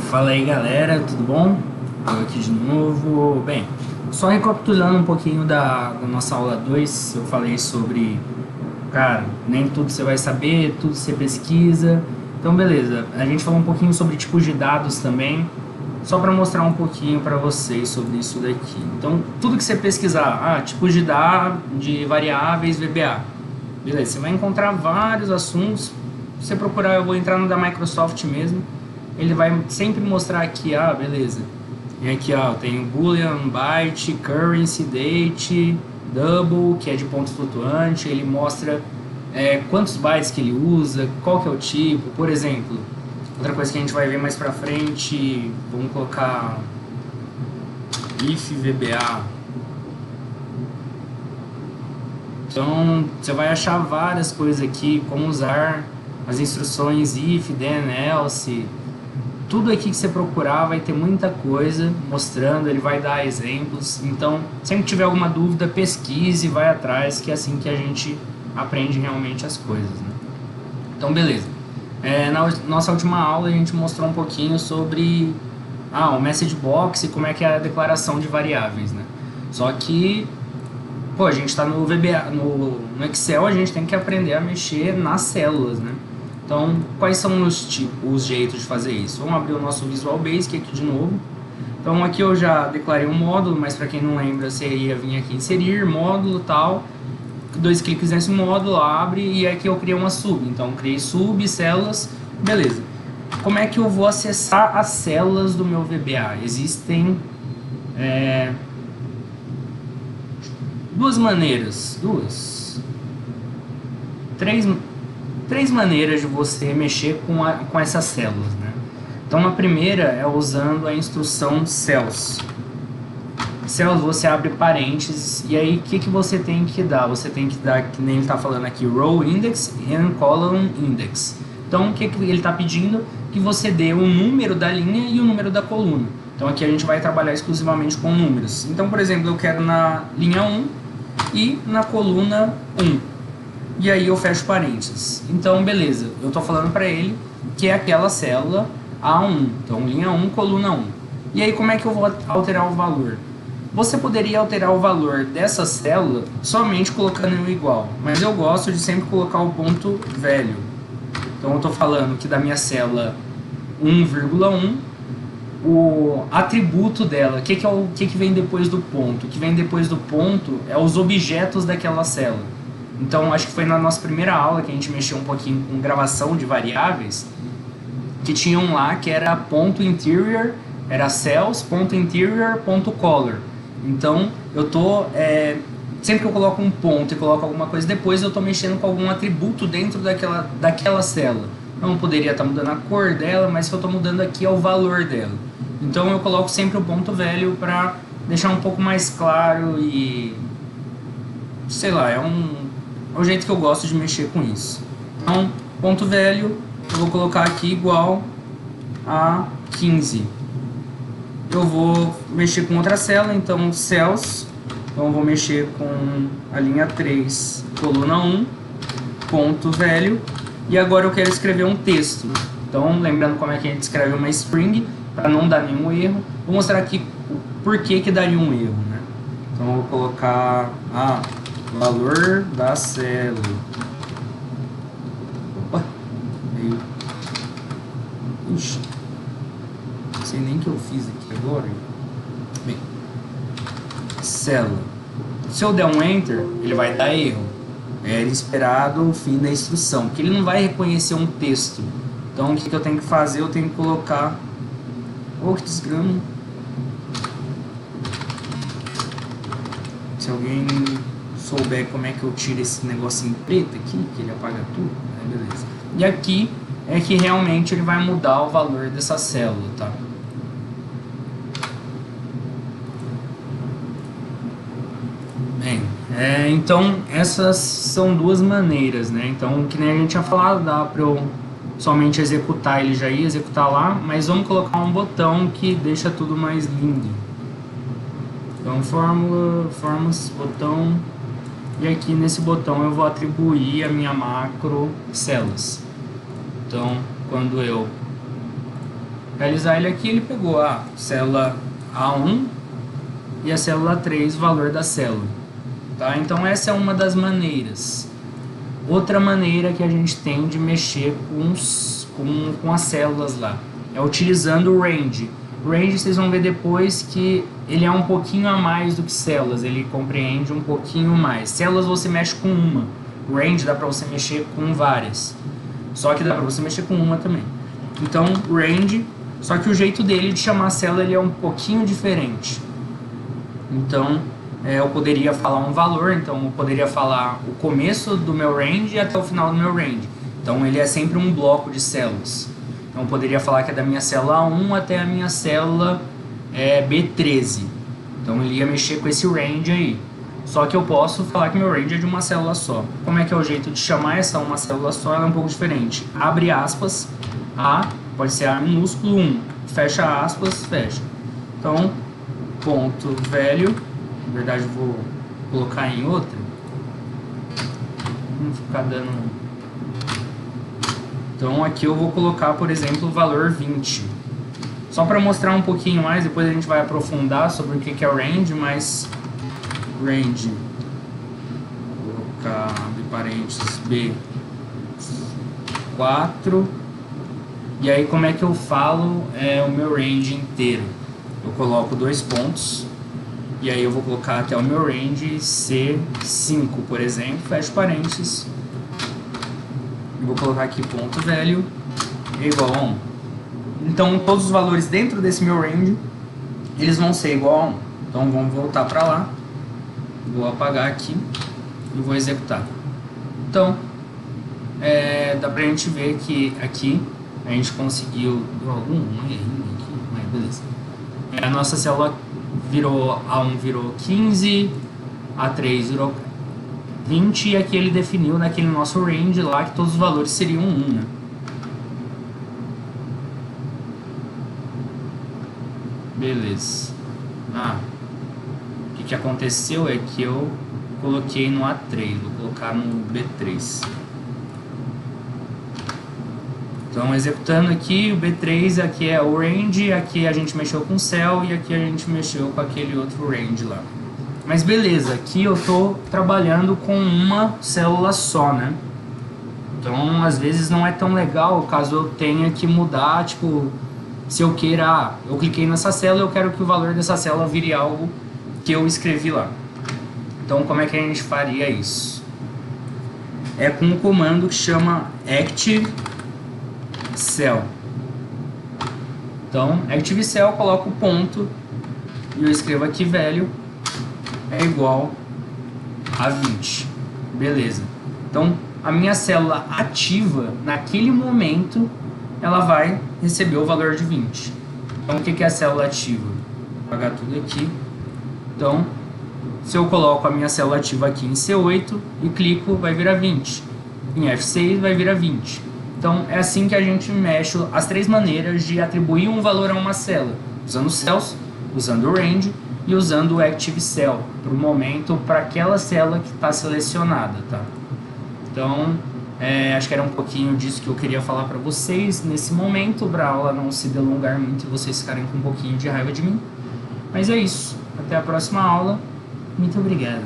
Fala aí galera, tudo bom? Eu aqui de novo. Bem, só recapitulando um pouquinho da nossa aula 2, eu falei sobre, cara, nem tudo você vai saber, tudo você pesquisa. Então beleza, a gente falou um pouquinho sobre tipos de dados também, só para mostrar um pouquinho para vocês sobre isso daqui. Então, tudo que você pesquisar, tipos de dados, de variáveis, VBA. Beleza, você vai encontrar vários assuntos. Se você procurar, eu vou entrar no da Microsoft mesmo. Ele vai sempre mostrar aqui, beleza. E aqui, eu tenho Boolean, Byte, Currency, Date, Double, que é de ponto flutuante. Ele mostra quantos bytes que ele usa, qual que é o tipo. Por exemplo, outra coisa que a gente vai ver mais pra frente, vamos colocar if VBA. Então, você vai achar várias coisas aqui, como usar as instruções if, then, else. Tudo aqui que você procurar vai ter muita coisa mostrando, ele vai dar exemplos. Então, sempre que tiver alguma dúvida, pesquise, vai atrás, que é assim que a gente aprende realmente as coisas, né? Então, beleza. Na nossa última aula, a gente mostrou um pouquinho sobre o message box e como é que é a declaração de variáveis, né? Só que a gente está no VBA, no Excel, a gente tem que aprender a mexer nas células, né? Então, quais são os jeitos de fazer isso? Vamos abrir o nosso Visual Basic aqui de novo. Então, aqui eu já declarei um módulo, mas para quem não lembra, você ia vir aqui inserir, módulo, tal. 2 cliques nesse módulo, abre, e aqui eu criei uma sub. Então, criei sub, células, beleza. Como é que eu vou acessar as células do meu VBA? Existem três maneiras de você mexer com essas células, né? Então a primeira é usando a instrução cells. Cells você abre parênteses e aí o que você tem que dar? Você tem que dar, que nem ele está falando aqui, row index and column index. Então o que ele está pedindo? Que você dê o número da linha e o número da coluna. Então aqui a gente vai trabalhar exclusivamente com números. Então, por exemplo, eu quero na linha 1 e na coluna 1. E aí eu fecho parênteses. Então, beleza, eu estou falando para ele que é aquela célula A1. Então, linha 1, coluna 1. E aí, como é que eu vou alterar o valor? Você poderia alterar o valor dessa célula somente colocando em igual, mas eu gosto de sempre colocar o ponto velho. Então, eu estou falando que da minha célula 1,1, o atributo dela, o que vem depois do ponto? O que vem depois do ponto é os objetos daquela célula. Então, acho que foi na nossa primeira aula que a gente mexeu um pouquinho com gravação de variáveis, que tinha um lá que era ponto interior, era cells, ponto interior, ponto color. Então, eu tô sempre que eu coloco um ponto e coloco alguma coisa depois, eu estou mexendo com algum atributo dentro daquela célula. Não poderia estar mudando a cor dela, mas que eu estou mudando aqui é o valor dela. Então, eu coloco sempre o ponto velho para deixar um pouco mais claro e, sei lá, é o jeito que eu gosto de mexer com isso. Então, ponto velho, eu vou colocar aqui igual a 15. Eu vou mexer com outra célula, então cells, então eu vou mexer com a linha 3, coluna 1, ponto velho, e agora eu quero escrever um texto. Então, lembrando como é que a gente escreve uma string, para não dar nenhum erro, vou mostrar aqui o porquê que daria um erro, né? Então, eu vou colocar valor da célula. Opa! Veio. Ixi. Não sei nem o que eu fiz aqui agora. Bem. Célula. Se eu der um Enter, ele vai dar erro. É esperado o fim da instrução, porque ele não vai reconhecer um texto. Então, o que eu tenho que fazer? Eu tenho que colocar... que desgrama. Se alguém souber como é que eu tiro esse negocinho preto aqui, que ele apaga tudo, beleza. E aqui é que realmente ele vai mudar o valor dessa célula, tá? Bem, então essas são duas maneiras, né? Então, que nem a gente tinha falado, dá para eu somente executar, ele já ia executar lá, mas vamos colocar um botão que deixa tudo mais lindo. Então, formas, botão... E aqui nesse botão eu vou atribuir a minha macro células. Então, quando eu realizar ele aqui, ele pegou a célula A1 e a célula 3, o valor da célula. Tá? Então essa é uma das maneiras. Outra maneira que a gente tem de mexer com as células lá é utilizando o range. O range vocês vão ver depois que ele é um pouquinho a mais do que células, ele compreende um pouquinho mais. Células você mexe com uma, o range dá para você mexer com várias, só que dá para você mexer com uma também. Então range, só que o jeito dele de chamar a célula ele é um pouquinho diferente. Então eu poderia falar um valor, então eu poderia falar o começo do meu range até o final do meu range. Então ele é sempre um bloco de células. Então eu poderia falar que é da minha célula A1 até a minha célula B13. Então ele ia mexer com esse range aí. Só que eu posso falar que meu range é de uma célula só. Como é que é o jeito de chamar essa uma célula só? Ela é um pouco diferente. Abre aspas, A, pode ser A minúsculo 1, fecha aspas, fecha. Então, ponto velho, na verdade eu vou colocar em outra. Vamos ficar dando... Então aqui eu vou colocar, por exemplo, o valor 20. Só para mostrar um pouquinho mais, depois a gente vai aprofundar sobre o que é o range, mas range, vou colocar abre parênteses B4. E aí como é que eu falo o meu range inteiro? Eu coloco 2 pontos e aí eu vou colocar até o meu range C5, por exemplo, fecho parênteses. Vou colocar aqui ponto velho é igual a 1. Então todos os valores dentro desse meu range eles vão ser igual a 1. Então vamos voltar para lá, vou apagar aqui e vou executar. Então dá pra gente ver que aqui a gente conseguiu algum errinho aqui, mas beleza. A nossa célula virou A1 virou 15, A3 virou 20 e aqui ele definiu naquele nosso range lá que todos os valores seriam 1, né? Beleza. O que aconteceu é que eu coloquei no A3, vou colocar no B3. Então executando aqui, o B3 aqui é o range, aqui a gente mexeu com cell e aqui a gente mexeu com aquele outro range lá. Mas beleza, aqui eu estou trabalhando com uma célula só, né? Então, às vezes não é tão legal caso eu tenha que mudar, tipo, se eu queira, eu cliquei nessa célula, eu quero que o valor dessa célula vire algo que eu escrevi lá. Então, como é que a gente faria isso? É com um comando que chama active cell. Então, active cell, eu coloco o ponto e eu escrevo aqui velho é igual a 20. Beleza. Então, a minha célula ativa, naquele momento, ela vai receber o valor de 20. Então, o que é a célula ativa? Vou apagar tudo aqui. Então, se eu coloco a minha célula ativa aqui em C8 e clico, vai virar 20. Em F6 vai virar 20. Então, é assim que a gente mexe as 3 maneiras de atribuir um valor a uma célula. Usando cells, usando o range e usando o Active Cell para o momento, para aquela célula que está selecionada, tá? Então, acho que era um pouquinho disso que eu queria falar para vocês nesse momento, para a aula não se delongar muito e vocês ficarem com um pouquinho de raiva de mim. Mas é isso. Até a próxima aula. Muito obrigado.